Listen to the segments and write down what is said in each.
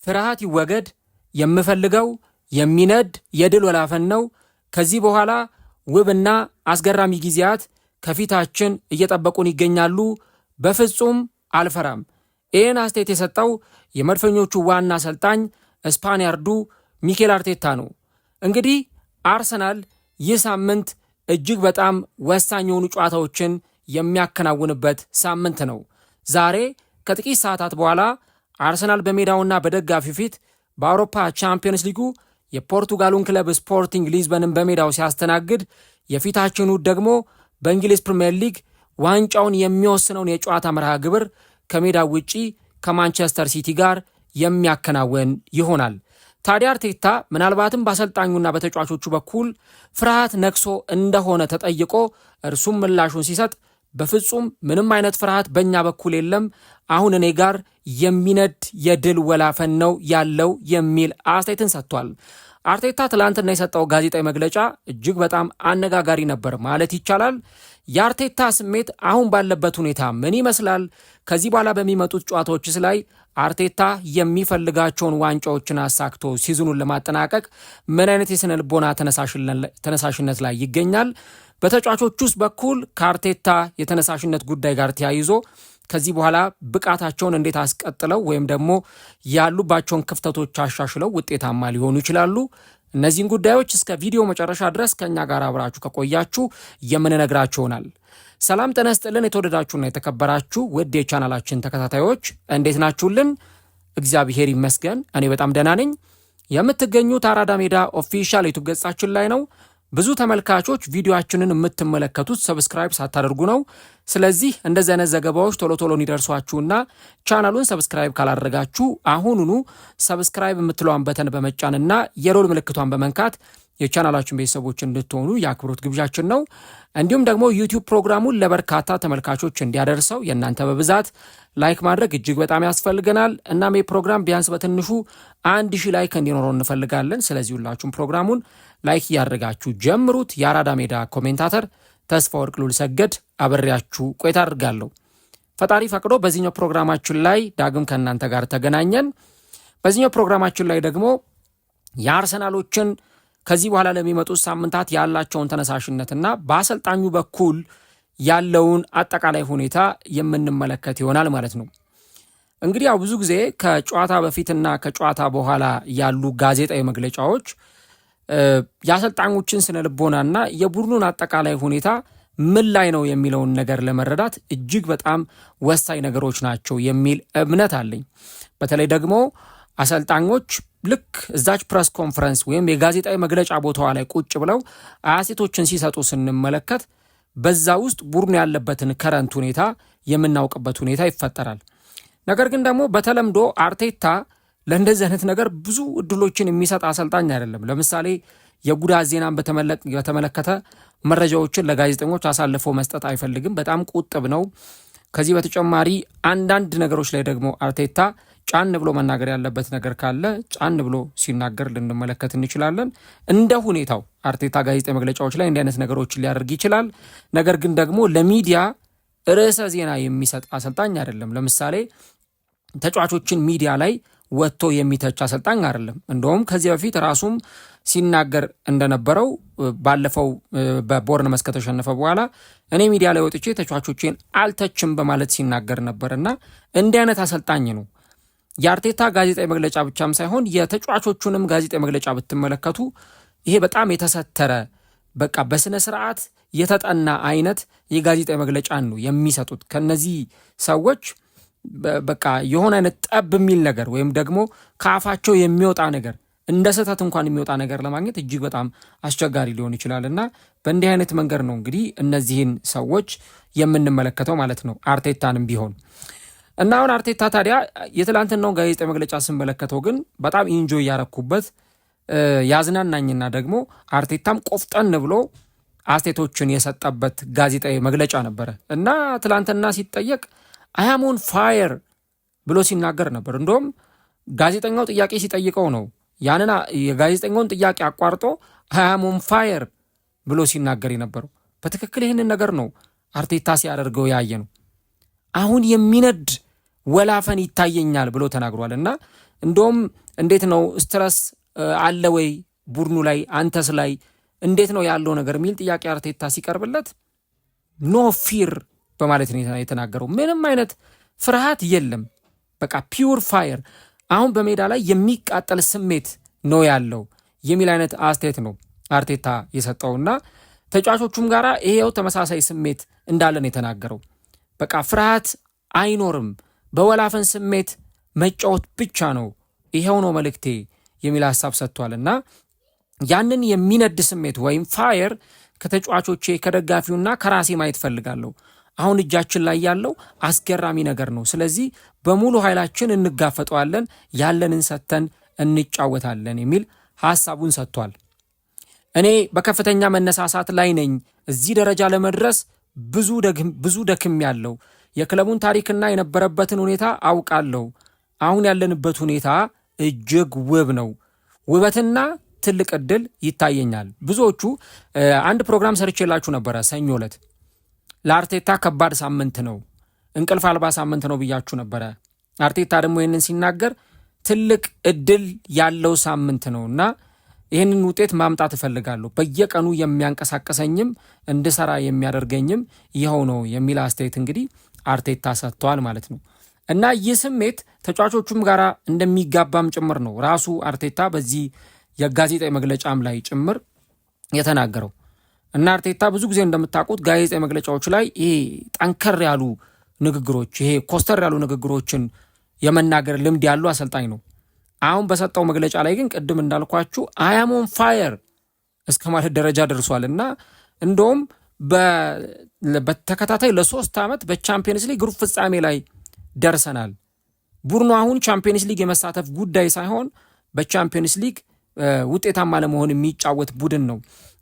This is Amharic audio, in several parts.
ፍርሃት ይወገድ፣ የምፈልገው የሚነድ የድል ወላፈን ነው። ከዚህ በኋላ ውብና አስገራሚ ጊዜያት ከፊታችን እየጠበቁን ይገኛሉ። በፍጹም አልፈራም። ይህን አስተያየት የሰጠው የመድፈኞቹ ዋና አሰልጣኝ ስፓኒያርዱ ሚኬል አርቴታ ነው። እንግዲህ አርሰናል ይህ ሳምንት እጅግ በጣም ወሳኝ የሆኑ ጨዋታዎችን የሚያከናውንበት ሳምንት ነው። ዛሬ ከጥቂት ሰዓታት በኋላ አርሰናል በሜዳውና በደጋፊው ፊት በአውሮፓ ቻምፒየንስ ሊጉ የፖርቱጋሉን ክለብ ስፖርቲንግ ሊዝበንን በሜዳው ሲያስተናግድ፣ የፊታችን እሁድ ደግሞ በእንግሊዝ ፕሪምየር ሊግ ዋንጫውን የሚወስነውን የጨዋታ መርሃ ግብር ከሜዳው ውጪ ከማንቸስተር ሲቲ ጋር የሚያከናውን ይሆናል። ታዲያ አርቴታ ምናልባትም በአሰልጣኙና በተጫዋቾቹ በኩል ፍርሃት ነክሶ እንደሆነ ተጠይቆ እርሱም ምላሹን ሲሰጥ በፍጹም ምንም አይነት ፍርሃት በእኛ በኩል የለም፣ አሁን እኔ ጋር የሚነድ የድል ወላፈን ነው ያለው የሚል አስተያየትን ሰጥቷል። አርቴታ ትላንትና የሰጠው ጋዜጣዊ መግለጫ እጅግ በጣም አነጋጋሪ ነበር ማለት ይቻላል። የአርቴታ ስሜት አሁን ባለበት ሁኔታ ምን ይመስላል? ከዚህ በኋላ በሚመጡት ጨዋታዎችስ ላይ አርቴታ የሚፈልጋቸውን ዋንጫዎችን አሳክቶ ሲዝኑን ለማጠናቀቅ ምን አይነት የስነ ልቦና ተነሳሽነት ላይ ይገኛል? በተጫዋቾች ውስጥ በኩል ከአርቴታ የተነሳሽነት ጉዳይ ጋር ተያይዞ ከዚህ በኋላ ብቃታቸውን እንዴት አስቀጥለው ወይም ደግሞ ያሉባቸውን ክፍተቶች አሻሽለው ውጤታማ ሊሆኑ ይችላሉ? እነዚህን ጉዳዮች እስከ ቪዲዮ መጨረሻ ድረስ ከኛ ጋር አብራችሁ ከቆያችሁ የምንነግራችሁ ይሆናል። ሰላም ጤና ይስጥልን። የተወደዳችሁና የተከበራችሁ ውድ የቻናላችን ተከታታዮች እንዴት ናችሁልን? እግዚአብሔር ይመስገን እኔ በጣም ደህና ነኝ። የምትገኙት አራዳ ሜዳ ኦፊሻል ዩቲዩብ ገጻችን ላይ ነው። ብዙ ተመልካቾች ቪዲዮአችንን የምትመለከቱት ሰብስክራይብ ሳታደርጉ ነው። ስለዚህ እንደዚህ አይነት ዘገባዎች ቶሎ ቶሎ እንዲደርሷችሁና ቻናሉን ሰብስክራይብ ካላደረጋችሁ አሁኑኑ ሰብስክራይብ የምትለዋን በተን በመጫንና የሮል ምልክቷን በመንካት የቻናላችን ቤተሰቦች እንድትሆኑ የአክብሮት ግብዣችን ነው። እንዲሁም ደግሞ ዩቲዩብ ፕሮግራሙን ለበርካታ ተመልካቾች እንዲያደርሰው የእናንተ በብዛት ላይክ ማድረግ እጅግ በጣም ያስፈልገናል። እናም የፕሮግራም ቢያንስ በትንሹ 1000 ላይክ እንዲኖረው እንፈልጋለን። ስለዚህ ሁላችሁም ፕሮግራሙን ላይክ እያደረጋችሁ ጀምሩት። የአራዳ ሜዳ ኮሜንታተር ተስፋ ወርቅ ሉል ሰገድ አብሬያችሁ ቆይታ አድርጋለሁ። ፈጣሪ ፈቅዶ በዚህኛው ፕሮግራማችን ላይ ዳግም ከእናንተ ጋር ተገናኘን። በዚህኛው ፕሮግራማችን ላይ ደግሞ የአርሰናሎችን ከዚህ በኋላ ለሚመጡት ሳምንታት ያላቸውን ተነሳሽነትና በአሰልጣኙ በኩል ያለውን አጠቃላይ ሁኔታ የምንመለከት ይሆናል ማለት ነው። እንግዲህ ያው ብዙ ጊዜ ከጨዋታ በፊትና ከጨዋታ በኋላ ያሉ ጋዜጣዊ መግለጫዎች የአሰልጣኞችን ስነ ልቦናና የቡድኑን አጠቃላይ ሁኔታ ምን ላይ ነው የሚለውን ነገር ለመረዳት እጅግ በጣም ወሳኝ ነገሮች ናቸው የሚል እምነት አለኝ። በተለይ ደግሞ አሰልጣኞች ልክ እዛች ፕሬስ ኮንፈረንስ ወይም የጋዜጣዊ መግለጫ ቦታዋ ላይ ቁጭ ብለው አስተያየቶችን ሲሰጡ ስንመለከት በዛ ውስጥ ቡድኑ ያለበትን ከረንት ሁኔታ የምናውቅበት ሁኔታ ይፈጠራል። ነገር ግን ደግሞ በተለምዶ አርቴታ ለእንደዚህ አይነት ነገር ብዙ እድሎችን የሚሰጥ አሰልጣኝ አይደለም። ለምሳሌ የጉዳት ዜናን በተመለከተ መረጃዎችን ለጋዜጠኞች አሳልፎ መስጠት አይፈልግም። በጣም ቁጥብ ነው። ከዚህ በተጨማሪ አንዳንድ ነገሮች ላይ ደግሞ አርቴታ ጫን ብሎ መናገር ያለበት ነገር ካለ ጫን ብሎ ሲናገር ልንመለከት እንችላለን። እንደ ሁኔታው አርቴታ ጋዜጣዊ መግለጫዎች ላይ እንዲህ አይነት ነገሮችን ሊያደርግ ይችላል። ነገር ግን ደግሞ ለሚዲያ ርዕሰ ዜና የሚሰጥ አሰልጣኝ አይደለም። ለምሳሌ ተጫዋቾችን ሚዲያ ላይ ወጥቶ የሚተች አሰልጣኝ አይደለም። እንደውም ከዚህ በፊት ራሱም ሲናገር እንደነበረው ባለፈው በቦርንመስ ከተሸነፈ በኋላ እኔ ሚዲያ ላይ ወጥቼ ተጫዋቾችን አልተችም በማለት ሲናገር ነበርና እንዲህ አይነት አሰልጣኝ ነው። የአርቴታ ጋዜጣዊ መግለጫ ብቻም ሳይሆን የተጫዋቾቹንም ጋዜጣዊ መግለጫ ብትመለከቱ ይሄ በጣም የተሰተረ በቃ በስነ ስርዓት የተጠና አይነት የጋዜጣዊ መግለጫን ነው የሚሰጡት። ከነዚህ ሰዎች በቃ የሆነ አይነት ጠብ የሚል ነገር ወይም ደግሞ ከአፋቸው የሚወጣ ነገር እንደ ስህተት እንኳን የሚወጣ ነገር ለማግኘት እጅግ በጣም አስቸጋሪ ሊሆን ይችላልና በእንዲህ አይነት መንገድ ነው እንግዲህ እነዚህን ሰዎች የምንመለከተው ማለት ነው አርቴታንም ቢሆን እና አሁን አርቴታ ታዲያ የትላንትናውን ጋዜጣዊ መግለጫ ስንመለከተው ግን በጣም ኢንጆይ ያረኩበት ያዝናናኝና ደግሞ አርቴታም ቆፍጠን ብሎ አስተያየቶችን የሰጠበት ጋዜጣዊ መግለጫ ነበረ እና ትላንትና ሲጠየቅ I am on fire ብሎ ሲናገር ነበር። እንደውም ጋዜጠኛው ጥያቄ ሲጠይቀው ነው ያንና የጋዜጠኛውን ጥያቄ አቋርጦ I am on fire ብሎ ሲናገር የነበረው። በትክክል ይህንን ነገር ነው አርቴታ ሲያደርገው ያየ ነው። አሁን የሚነድ ወላፈን ይታየኛል ብሎ ተናግሯልና እንደውም እንዴት ነው ስትረስ አለ ወይ ቡድኑ ላይ አንተስ ላይ እንዴት ነው ያለው ነገር የሚል ጥያቄ አርቴታ ሲቀርብለት ኖ ፊር በማለት ነው የተናገረው። ምንም አይነት ፍርሃት የለም፣ በቃ ፒውር ፋየር፣ አሁን በሜዳ ላይ የሚቃጠል ስሜት ነው ያለው የሚል አይነት አስተያየት ነው አርቴታ የሰጠውና ተጫዋቾቹም ጋራ ይሄው ተመሳሳይ ስሜት እንዳለ ነው የተናገረው። በቃ ፍርሃት አይኖርም፣ በወላፈን ስሜት መጫወት ብቻ ነው፣ ይሄው ነው መልእክቴ የሚል ሐሳብ ሰጥቷልና ያንን የሚነድ ስሜት ወይም ፋየር ከተጫዋቾቼ ከደጋፊውና ከራሴ ማየት ፈልጋለሁ። አሁን እጃችን ላይ ያለው አስገራሚ ነገር ነው። ስለዚህ በሙሉ ኃይላችን እንጋፈጠዋለን፣ ያለንን ሰጥተን እንጫወታለን የሚል ሐሳቡን ሰጥቷል። እኔ በከፍተኛ መነሳሳት ላይ ነኝ። እዚህ ደረጃ ለመድረስ ብዙ ደክም ያለው የክለቡን ታሪክና የነበረበትን ሁኔታ አውቃለሁ። አሁን ያለንበት ሁኔታ እጅግ ውብ ነው። ውበትና ትልቅ ዕድል ይታየኛል። ብዙዎቹ አንድ ፕሮግራም ሰርቼላችሁ ነበረ ሰኞ ዕለት። ለአርቴታ ከባድ ሳምንት ነው፣ እንቅልፍ አልባ ሳምንት ነው ብያችሁ ነበረ። አርቴታ ደግሞ ይህንን ሲናገር ትልቅ ዕድል ያለው ሳምንት ነው እና ይህንን ውጤት ማምጣት እፈልጋለሁ፣ በየቀኑ የሚያንቀሳቀሰኝም እንድሰራ የሚያደርገኝም ይኸው ነው የሚል አስተያየት እንግዲህ አርቴታ ሰጥተዋል ማለት ነው። እና ይህ ስሜት ተጫዋቾቹም ጋር እንደሚጋባም ጭምር ነው ራሱ አርቴታ በዚህ የጋዜጣዊ መግለጫም ላይ ጭምር የተናገረው። እና አርቴታ ብዙ ጊዜ እንደምታውቁት ጋዜጣዊ መግለጫዎች ላይ ይሄ ጠንከር ያሉ ንግግሮች፣ ይሄ ኮስተር ያሉ ንግግሮችን የመናገር ልምድ ያለው አሰልጣኝ ነው። አሁን በሰጠው መግለጫ ላይ ግን ቅድም እንዳልኳችሁ አያም ኦን ፋየር እስከ ማለት ደረጃ ደርሷል እና እንደውም በተከታታይ ለ3 ዓመት በቻምፒየንስ ሊግ ሩብ ፍጻሜ ላይ ደርሰናል። ቡድኑ አሁን ቻምፒየንስ ሊግ የመሳተፍ ጉዳይ ሳይሆን በቻምፒየንስ ሊግ ውጤታማ ለመሆን የሚጫወት ቡድን ነው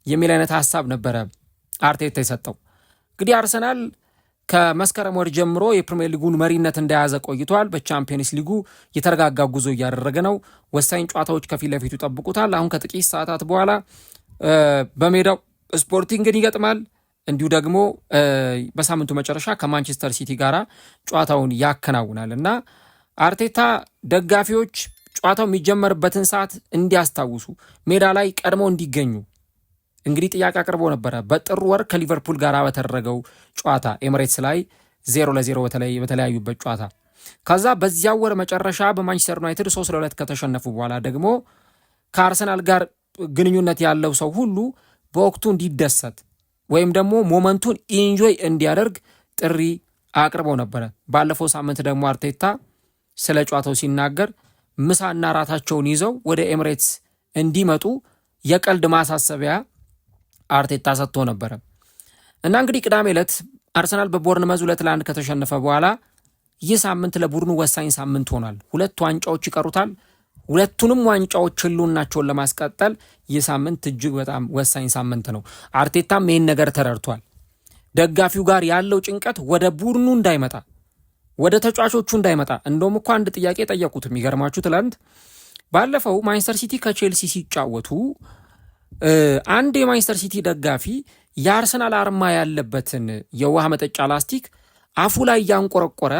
የሚል አይነት ሐሳብ ነበረ አርቴታ የሰጠው። እንግዲህ አርሰናል ከመስከረም ወር ጀምሮ የፕሪሚየር ሊጉን መሪነት እንደያዘ ቆይቷል። በቻምፒየንስ ሊጉ የተረጋጋ ጉዞ እያደረገ ነው። ወሳኝ ጨዋታዎች ከፊት ለፊቱ ጠብቁታል። አሁን ከጥቂት ሰዓታት በኋላ በሜዳው ስፖርቲንግን ይገጥማል። እንዲሁ ደግሞ በሳምንቱ መጨረሻ ከማንቸስተር ሲቲ ጋር ጨዋታውን ያከናውናል እና አርቴታ ደጋፊዎች ጨዋታው የሚጀመርበትን ሰዓት እንዲያስታውሱ፣ ሜዳ ላይ ቀድሞ እንዲገኙ እንግዲህ ጥያቄ አቅርቦ ነበረ። በጥር ወር ከሊቨርፑል ጋር በተደረገው ጨዋታ ኤምሬትስ ላይ 0-0 በተለያዩበት ጨዋታ፣ ከዛ በዚያ ወር መጨረሻ በማንቸስተር ዩናይትድ 3-2 ከተሸነፉ በኋላ ደግሞ ከአርሰናል ጋር ግንኙነት ያለው ሰው ሁሉ በወቅቱ እንዲደሰት ወይም ደግሞ ሞመንቱን ኢንጆይ እንዲያደርግ ጥሪ አቅርበው ነበረ። ባለፈው ሳምንት ደግሞ አርቴታ ስለ ጨዋታው ሲናገር ምሳና ራታቸውን ይዘው ወደ ኤምሬትስ እንዲመጡ የቀልድ ማሳሰቢያ አርቴታ ሰጥቶ ነበረ እና እንግዲህ ቅዳሜ ዕለት አርሰናል በቦርንመዝ 2-1 ከተሸነፈ በኋላ ይህ ሳምንት ለቡድኑ ወሳኝ ሳምንት ሆኗል። 2 ዋንጫዎች ይቀሩታል። ሁለቱንም ዋንጫዎች ህልውናቸውን ለማስቀጠል ይህ ሳምንት እጅግ በጣም ወሳኝ ሳምንት ነው። አርቴታም ይህን ነገር ተረድቷል። ደጋፊው ጋር ያለው ጭንቀት ወደ ቡድኑ እንዳይመጣ፣ ወደ ተጫዋቾቹ እንዳይመጣ። እንደውም እኮ አንድ ጥያቄ ጠየቁት። የሚገርማችሁ ትላንት ባለፈው ማንቸስተር ሲቲ ከቼልሲ ሲጫወቱ አንድ የማንቸስተር ሲቲ ደጋፊ የአርሰናል አርማ ያለበትን የውሃ መጠጫ ላስቲክ አፉ ላይ ያንቆረቆረ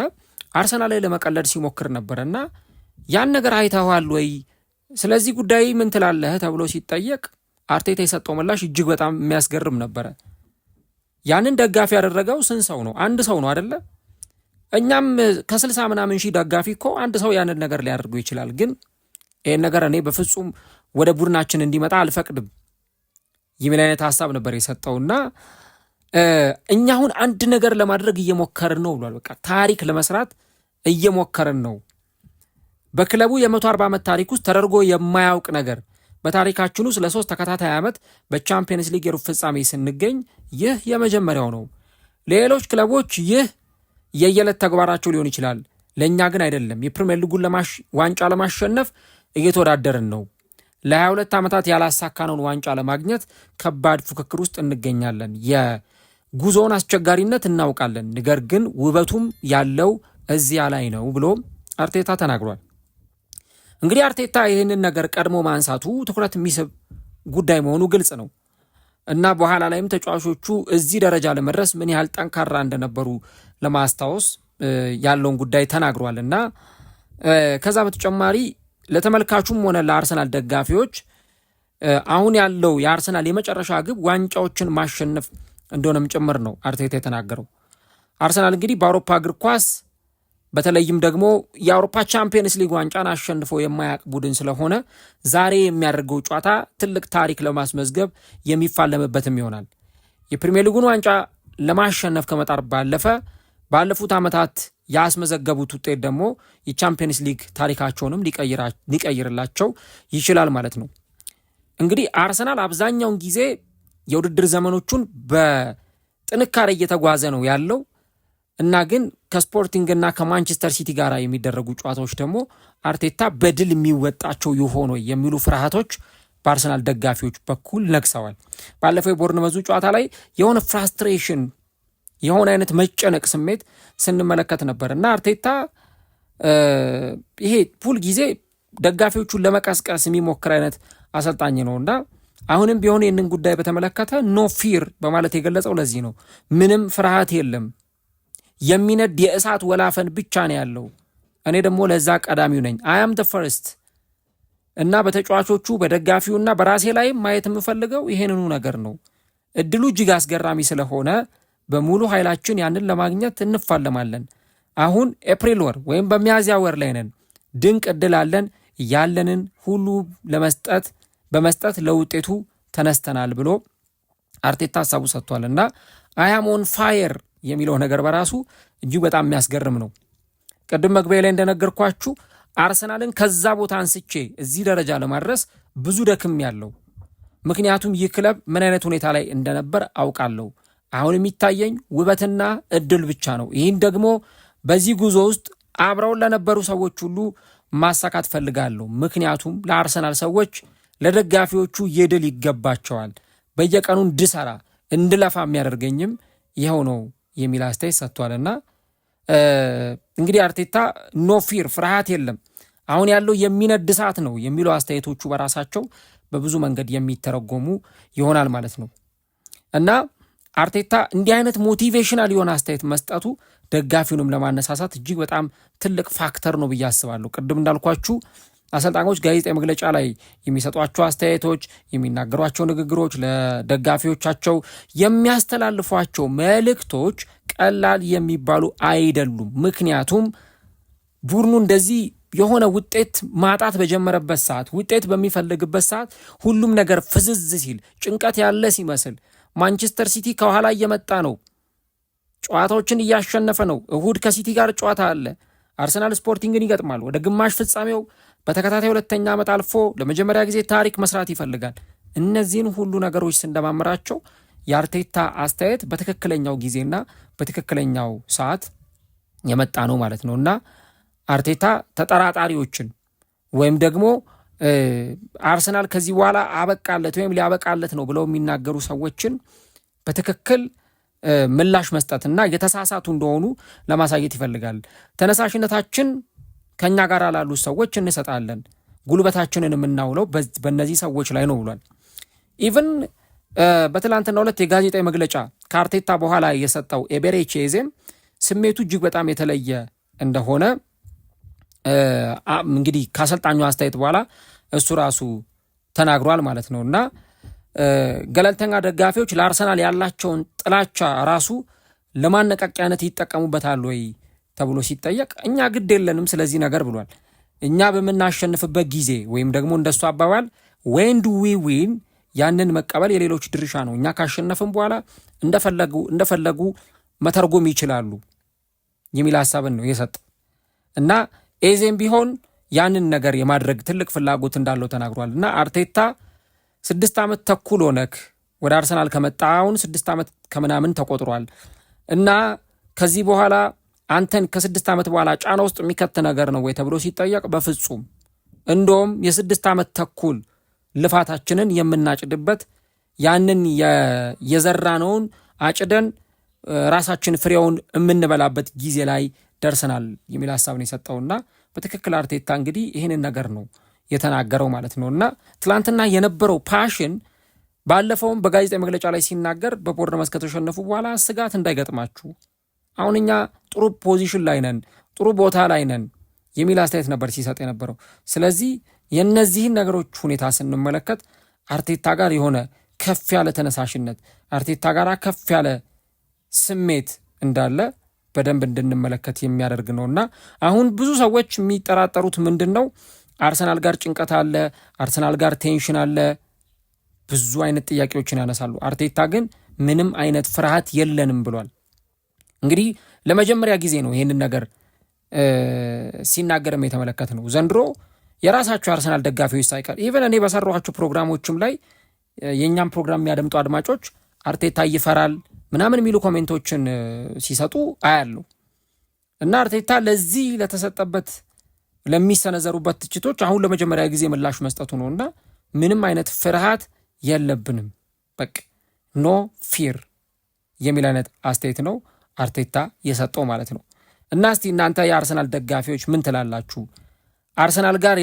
አርሰናል ላይ ለመቀለድ ሲሞክር ነበረና ያን ነገር አይተዋል ወይ? ስለዚህ ጉዳይ ምን ትላለህ ተብሎ ሲጠየቅ አርቴታ የሰጠው ምላሽ እጅግ በጣም የሚያስገርም ነበረ። ያንን ደጋፊ ያደረገው ስንት ሰው ነው? አንድ ሰው ነው አይደለ? እኛም ከ60 ምናምን ሺህ ደጋፊ እኮ አንድ ሰው ያንን ነገር ሊያደርገው ይችላል። ግን ይህን ነገር እኔ በፍጹም ወደ ቡድናችን እንዲመጣ አልፈቅድም የሚል አይነት ሀሳብ ነበር የሰጠውና እኛ አሁን አንድ ነገር ለማድረግ እየሞከርን ነው ብሏል። በቃ ታሪክ ለመስራት እየሞከርን ነው። በክለቡ የ140 ዓመት ታሪክ ውስጥ ተደርጎ የማያውቅ ነገር በታሪካችን ውስጥ ለ3 ተከታታይ ዓመት በቻምፒየንስ ሊግ የሩብ ፍጻሜ ስንገኝ ይህ የመጀመሪያው ነው። ሌሎች ክለቦች ይህ የየዕለት ተግባራቸው ሊሆን ይችላል፣ ለእኛ ግን አይደለም። የፕሪሚየር ሊጉን ዋንጫ ለማሸነፍ እየተወዳደርን ነው። ለ22 ዓመታት ያላሳካነውን ዋንጫ ለማግኘት ከባድ ፉክክር ውስጥ እንገኛለን። የጉዞውን አስቸጋሪነት እናውቃለን፣ ነገር ግን ውበቱም ያለው እዚያ ላይ ነው ብሎ አርቴታ ተናግሯል። እንግዲህ አርቴታ ይህንን ነገር ቀድሞ ማንሳቱ ትኩረት የሚስብ ጉዳይ መሆኑ ግልጽ ነው እና በኋላ ላይም ተጫዋቾቹ እዚህ ደረጃ ለመድረስ ምን ያህል ጠንካራ እንደነበሩ ለማስታወስ ያለውን ጉዳይ ተናግሯል እና ከዛ በተጨማሪ ለተመልካቹም ሆነ ለአርሰናል ደጋፊዎች አሁን ያለው የአርሰናል የመጨረሻ ግብ ዋንጫዎችን ማሸነፍ እንደሆነም ጭምር ነው አርቴታ የተናገረው። አርሰናል እንግዲህ በአውሮፓ እግር ኳስ በተለይም ደግሞ የአውሮፓ ቻምፒየንስ ሊግ ዋንጫን አሸንፎ የማያውቅ ቡድን ስለሆነ ዛሬ የሚያደርገው ጨዋታ ትልቅ ታሪክ ለማስመዝገብ የሚፋለምበትም ይሆናል። የፕሪሚየር ሊጉን ዋንጫ ለማሸነፍ ከመጣር ባለፈ ባለፉት ዓመታት ያስመዘገቡት ውጤት ደግሞ የቻምፒየንስ ሊግ ታሪካቸውንም ሊቀይርላቸው ይችላል ማለት ነው። እንግዲህ አርሰናል አብዛኛውን ጊዜ የውድድር ዘመኖቹን በጥንካሬ እየተጓዘ ነው ያለው እና ግን ከስፖርቲንግና ከማንቸስተር ሲቲ ጋር የሚደረጉ ጨዋታዎች ደግሞ አርቴታ በድል የሚወጣቸው ይሆን የሚሉ ፍርሃቶች በአርሰናል ደጋፊዎች በኩል ነግሰዋል። ባለፈው የቦርንመዙ ጨዋታ ላይ የሆነ ፍራስትሬሽን የሆነ አይነት መጨነቅ ስሜት ስንመለከት ነበር እና አርቴታ ይሄ ሁል ጊዜ ደጋፊዎቹን ለመቀስቀስ የሚሞክር አይነት አሰልጣኝ ነው እና አሁንም ቢሆን ይህንን ጉዳይ በተመለከተ ኖ ፊር በማለት የገለጸው ለዚህ ነው። ምንም ፍርሃት የለም፣ የሚነድ የእሳት ወላፈን ብቻ ነው ያለው። እኔ ደግሞ ለዛ ቀዳሚው ነኝ። አያም ደ ፈርስት እና በተጫዋቾቹ በደጋፊውና በራሴ ላይም ማየት የምፈልገው ይሄንኑ ነገር ነው። እድሉ እጅግ አስገራሚ ስለሆነ በሙሉ ኃይላችን ያንን ለማግኘት እንፋለማለን። አሁን ኤፕሪል ወር ወይም በሚያዝያ ወር ላይ ነን። ድንቅ እድል አለን። ያለንን ሁሉ በመስጠት ለውጤቱ ተነስተናል ብሎ አርቴታ ሀሳቡ ሰጥቷል እና አያም ኦን ፋየር የሚለው ነገር በራሱ እጅግ በጣም የሚያስገርም ነው። ቅድም መግቢያ ላይ እንደነገርኳችሁ አርሰናልን ከዛ ቦታ አንስቼ እዚህ ደረጃ ለማድረስ ብዙ ደክም ያለው፣ ምክንያቱም ይህ ክለብ ምን አይነት ሁኔታ ላይ እንደነበር አውቃለሁ። አሁን የሚታየኝ ውበትና እድል ብቻ ነው። ይህን ደግሞ በዚህ ጉዞ ውስጥ አብረውን ለነበሩ ሰዎች ሁሉ ማሳካት ፈልጋለሁ። ምክንያቱም ለአርሰናል ሰዎች፣ ለደጋፊዎቹ የድል ይገባቸዋል። በየቀኑ እንድሰራ እንድለፋ የሚያደርገኝም ይኸው ነው የሚል አስተያየት ሰጥቷልና እንግዲህ አርቴታ ኖ ፊር ፍርሃት የለም አሁን ያለው የሚነድ እሳት ነው የሚሉ አስተያየቶቹ በራሳቸው በብዙ መንገድ የሚተረጎሙ ይሆናል ማለት ነው እና አርቴታ እንዲህ አይነት ሞቲቬሽናል የሆነ አስተያየት መስጠቱ ደጋፊውንም ለማነሳሳት እጅግ በጣም ትልቅ ፋክተር ነው ብዬ አስባለሁ። ቅድም እንዳልኳችሁ አሰልጣኞች ጋዜጣዊ መግለጫ ላይ የሚሰጧቸው አስተያየቶች፣ የሚናገሯቸው ንግግሮች፣ ለደጋፊዎቻቸው የሚያስተላልፏቸው መልእክቶች ቀላል የሚባሉ አይደሉም። ምክንያቱም ቡድኑ እንደዚህ የሆነ ውጤት ማጣት በጀመረበት ሰዓት፣ ውጤት በሚፈልግበት ሰዓት ሁሉም ነገር ፍዝዝ ሲል፣ ጭንቀት ያለ ሲመስል፣ ማንቸስተር ሲቲ ከኋላ እየመጣ ነው፣ ጨዋታዎችን እያሸነፈ ነው። እሁድ ከሲቲ ጋር ጨዋታ አለ። አርሰናል ስፖርቲንግን ይገጥማል። ወደ ግማሽ ፍጻሜው በተከታታይ 2ኛ ዓመት አልፎ ለመጀመሪያ ጊዜ ታሪክ መስራት ይፈልጋል። እነዚህን ሁሉ ነገሮች ስንደማምራቸው የአርቴታ አስተያየት በትክክለኛው ጊዜና በትክክለኛው ሰዓት የመጣ ነው ማለት ነው እና አርቴታ ተጠራጣሪዎችን ወይም ደግሞ አርሰናል ከዚህ በኋላ አበቃለት ወይም ሊያበቃለት ነው ብለው የሚናገሩ ሰዎችን በትክክል ምላሽ መስጠትና የተሳሳቱ እንደሆኑ ለማሳየት ይፈልጋል። ተነሳሽነታችን ከኛ ጋር ላሉ ሰዎች እንሰጣለን፣ ጉልበታችንን የምናውለው በእነዚህ ሰዎች ላይ ነው ብሏል። ኢቭን በትላንትናው ዕለት የጋዜጣዊ መግለጫ ከአርቴታ በኋላ የሰጠው ኤቤሬቺ ኤዜም ስሜቱ እጅግ በጣም የተለየ እንደሆነ እንግዲህ ከአሰልጣኙ አስተያየት በኋላ እሱ ራሱ ተናግሯል ማለት ነው እና ገለልተኛ ደጋፊዎች ለአርሰናል ያላቸውን ጥላቻ ራሱ ለማነቃቂያነት ይጠቀሙበታል ወይ ተብሎ ሲጠየቅ እኛ ግድ የለንም ስለዚህ ነገር ብሏል። እኛ በምናሸንፍበት ጊዜ ወይም ደግሞ እንደሱ አባባል when do we win ያንን መቀበል የሌሎች ድርሻ ነው። እኛ ካሸነፍን በኋላ እንደፈለጉ መተርጎም ይችላሉ የሚል ሀሳብን ነው የሰጠው እና ኤዜም ቢሆን ያንን ነገር የማድረግ ትልቅ ፍላጎት እንዳለው ተናግሯል እና አርቴታ 6 ዓመት ተኩል ሆነክ ወደ አርሰናል ከመጣ አሁን 6 ዓመት ከምናምን ተቆጥሯል እና ከዚህ በኋላ አንተን ከ6 ዓመት በኋላ ጫና ውስጥ የሚከት ነገር ነው ወይ ተብሎ ሲጠየቅ በፍጹም እንደውም የ6 ዓመት ተኩል ልፋታችንን የምናጭድበት ያንን የዘራነውን አጭደን ራሳችን ፍሬውን የምንበላበት ጊዜ ላይ ደርሰናል የሚል ሀሳብ ነው የሰጠውና በትክክል አርቴታ እንግዲህ ይህንን ነገር ነው የተናገረው ማለት ነው እና ትላንትና የነበረው ፓሽን ባለፈውም በጋዜጣዊ መግለጫ ላይ ሲናገር በቦርንመዝ ከተሸነፉ በኋላ ስጋት እንዳይገጥማችሁ፣ አሁን እኛ ጥሩ ፖዚሽን ላይ ነን፣ ጥሩ ቦታ ላይ ነን፣ የሚል አስተያየት ነበር ሲሰጥ የነበረው። ስለዚህ የእነዚህን ነገሮች ሁኔታ ስንመለከት አርቴታ ጋር የሆነ ከፍ ያለ ተነሳሽነት፣ አርቴታ ጋር ከፍ ያለ ስሜት እንዳለ በደንብ እንድንመለከት የሚያደርግ ነውና አሁን ብዙ ሰዎች የሚጠራጠሩት ምንድን ነው? አርሰናል ጋር ጭንቀት አለ፣ አርሰናል ጋር ቴንሽን አለ፣ ብዙ አይነት ጥያቄዎችን ያነሳሉ። አርቴታ ግን ምንም አይነት ፍርሃት የለንም ብሏል። እንግዲህ ለመጀመሪያ ጊዜ ነው ይህንን ነገር ሲናገርም የተመለከት ነው። ዘንድሮ የራሳቸው አርሰናል ደጋፊዎች ሳይቀር ኢቨን እኔ በሰራኋቸው ፕሮግራሞችም ላይ የእኛም ፕሮግራም የሚያደምጡ አድማጮች አርቴታ ይፈራል ምናምን የሚሉ ኮሜንቶችን ሲሰጡ አያሉ እና አርቴታ ለዚህ ለተሰጠበት ለሚሰነዘሩበት ትችቶች አሁን ለመጀመሪያ ጊዜ ምላሽ መስጠቱ ነው እና ምንም አይነት ፍርሃት የለብንም በቃ ኖ ፊር የሚል አይነት አስተያየት ነው አርቴታ የሰጠው ማለት ነው። እና እስቲ እናንተ የአርሰናል ደጋፊዎች ምን ትላላችሁ? አርሰናል ጋር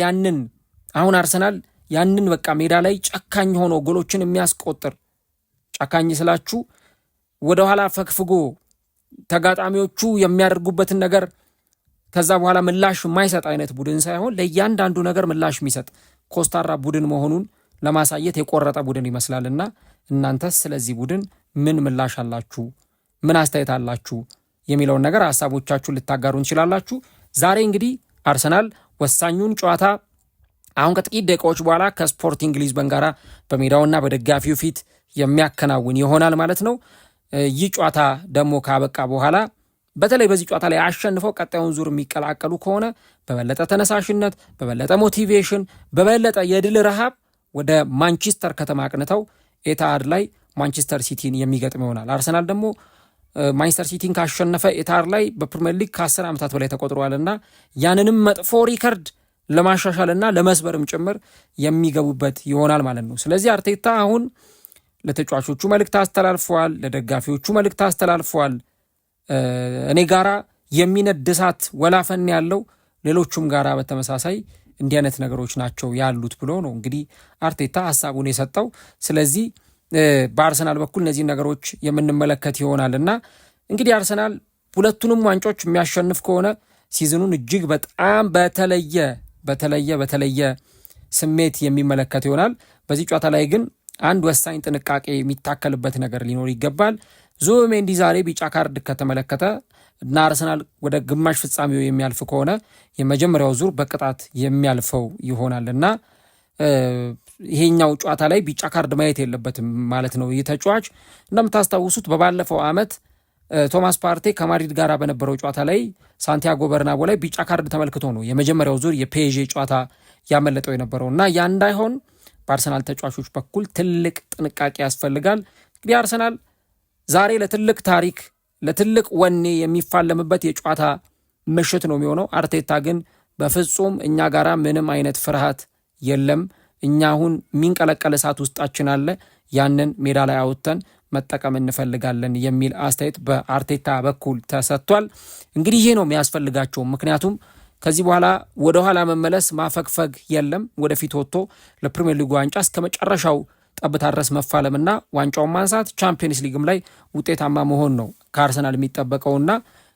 አሁን አርሰናል ያንን በቃ ሜዳ ላይ ጨካኝ ሆኖ ጎሎችን የሚያስቆጥር ጨካኝ ስላችሁ ወደኋላ ፈግፍጎ ተጋጣሚዎቹ የሚያደርጉበትን ነገር ከዛ በኋላ ምላሽ የማይሰጥ አይነት ቡድን ሳይሆን ለእያንዳንዱ ነገር ምላሽ የሚሰጥ ኮስታራ ቡድን መሆኑን ለማሳየት የቆረጠ ቡድን ይመስላልና እናንተስ ስለዚህ ቡድን ምን ምላሽ አላችሁ? ምን አስተያየት አላችሁ? የሚለውን ነገር ሐሳቦቻችሁን ልታጋሩ እንችላላችሁ። ዛሬ እንግዲህ አርሰናል ወሳኙን ጨዋታ አሁን ከጥቂት ደቂቃዎች በኋላ ከስፖርቲንግ ሊዝበን ጋር በሜዳውና በደጋፊው ፊት የሚያከናውን ይሆናል ማለት ነው። ይህ ጨዋታ ደግሞ ካበቃ በኋላ በተለይ በዚህ ጨዋታ ላይ አሸንፈው ቀጣዩን ዙር የሚቀላቀሉ ከሆነ በበለጠ ተነሳሽነት፣ በበለጠ ሞቲቬሽን፣ በበለጠ የድል ረሃብ ወደ ማንቸስተር ከተማ አቅንተው ኤታሃድ ላይ ማንቸስተር ሲቲን የሚገጥም ይሆናል። አርሰናል ደግሞ ማንቸስተር ሲቲን ካሸነፈ ኤታሃድ ላይ በፕሪሚየር ሊግ ከ10 ዓመታት በላይ ተቆጥሯልና ያንንም መጥፎ ሪከርድ ለማሻሻልና ለመስበርም ጭምር የሚገቡበት ይሆናል ማለት ነው። ስለዚህ አርቴታ አሁን ለተጫዋቾቹ መልእክት አስተላልፈዋል፣ ለደጋፊዎቹ መልእክት አስተላልፈዋል። እኔ ጋራ የሚነድ እሳት ወላፈን ያለው ሌሎቹም ጋራ በተመሳሳይ እንዲህ አይነት ነገሮች ናቸው ያሉት ብሎ ነው እንግዲህ አርቴታ ሀሳቡን የሰጠው። ስለዚህ በአርሰናል በኩል እነዚህ ነገሮች የምንመለከት ይሆናል እና እንግዲህ አርሰናል ሁለቱንም ዋንጫዎች የሚያሸንፍ ከሆነ ሲዝኑን እጅግ በጣም በተለየ ስሜት የሚመለከት ይሆናል። በዚህ ጨዋታ ላይ ግን አንድ ወሳኝ ጥንቃቄ የሚታከልበት ነገር ሊኖር ይገባል። ዙቢሜንዲ ዛሬ ቢጫ ካርድ ከተመለከተ እና አርሰናል ወደ ግማሽ ፍጻሜው የሚያልፍ ከሆነ የመጀመሪያው ዙር በቅጣት የሚያልፈው ይሆናል እና ይሄኛው ጨዋታ ላይ ቢጫ ካርድ ማየት የለበትም ማለት ነው። ይህ ተጫዋች እንደምታስታውሱት በባለፈው ዓመት ቶማስ ፓርቴ ከማድሪድ ጋር በነበረው ጨዋታ ላይ ሳንቲያጎ በርናቦ ላይ ቢጫ ካርድ ተመልክቶ ነው የመጀመሪያው ዙር የፒኤስጂ ጨዋታ ያመለጠው የነበረው እና ያ እንዳይሆን በአርሰናል ተጫዋቾች በኩል ትልቅ ጥንቃቄ ያስፈልጋል። እንግዲህ አርሰናል ዛሬ ለትልቅ ታሪክ ለትልቅ ወኔ የሚፋለምበት የጨዋታ ምሽት ነው የሚሆነው። አርቴታ ግን በፍጹም እኛ ጋራ ምንም አይነት ፍርሃት የለም፣ እኛ አሁን የሚንቀለቀል እሳት ውስጣችን አለ፣ ያንን ሜዳ ላይ አውጥተን መጠቀም እንፈልጋለን የሚል አስተያየት በአርቴታ በኩል ተሰጥቷል። እንግዲህ ይህ ነው የሚያስፈልጋቸው። ምክንያቱም ከዚህ በኋላ ወደኋላ መመለስ ማፈግፈግ የለም። ወደፊት ወጥቶ ለፕሪሚየር ሊግ ዋንጫ እስከ መጨረሻው ጠብታ ድረስ መፋለምና ዋንጫውን ማንሳት፣ ቻምፒየንስ ሊግም ላይ ውጤታማ መሆን ነው ከአርሰናል የሚጠበቀውና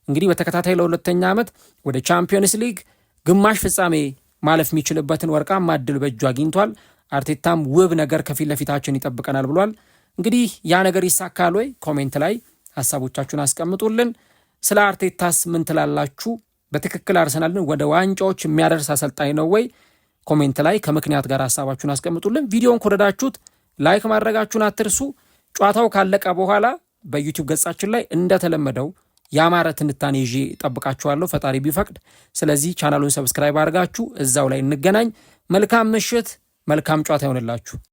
እንግዲህ በተከታታይ ለሁለተኛ ዓመት ወደ ቻምፒየንስ ሊግ ግማሽ ፍጻሜ ማለፍ የሚችልበትን ወርቃማ ዕድል በእጁ አግኝቷል። አርቴታም ውብ ነገር ከፊት ለፊታችን ይጠብቀናል ብሏል። እንግዲህ ያ ነገር ይሳካል ወይ? ኮሜንት ላይ ሀሳቦቻችሁን አስቀምጡልን። ስለ አርቴታስ ምን ትላላችሁ? በትክክል አርሰናልን ወደ ዋንጫዎች የሚያደርስ አሰልጣኝ ነው ወይ? ኮሜንት ላይ ከምክንያት ጋር ሀሳባችሁን አስቀምጡልን። ቪዲዮን ከወደዳችሁት ላይክ ማድረጋችሁን አትርሱ። ጨዋታው ካለቀ በኋላ በዩቲዩብ ገጻችን ላይ እንደተለመደው ያማረ ትንታኔ ይዤ ጠብቃችኋለሁ ፈጣሪ ቢፈቅድ። ስለዚህ ቻናሉን ሰብስክራይብ አድርጋችሁ እዛው ላይ እንገናኝ። መልካም ምሽት፣ መልካም ጨዋታ ይሆንላችሁ።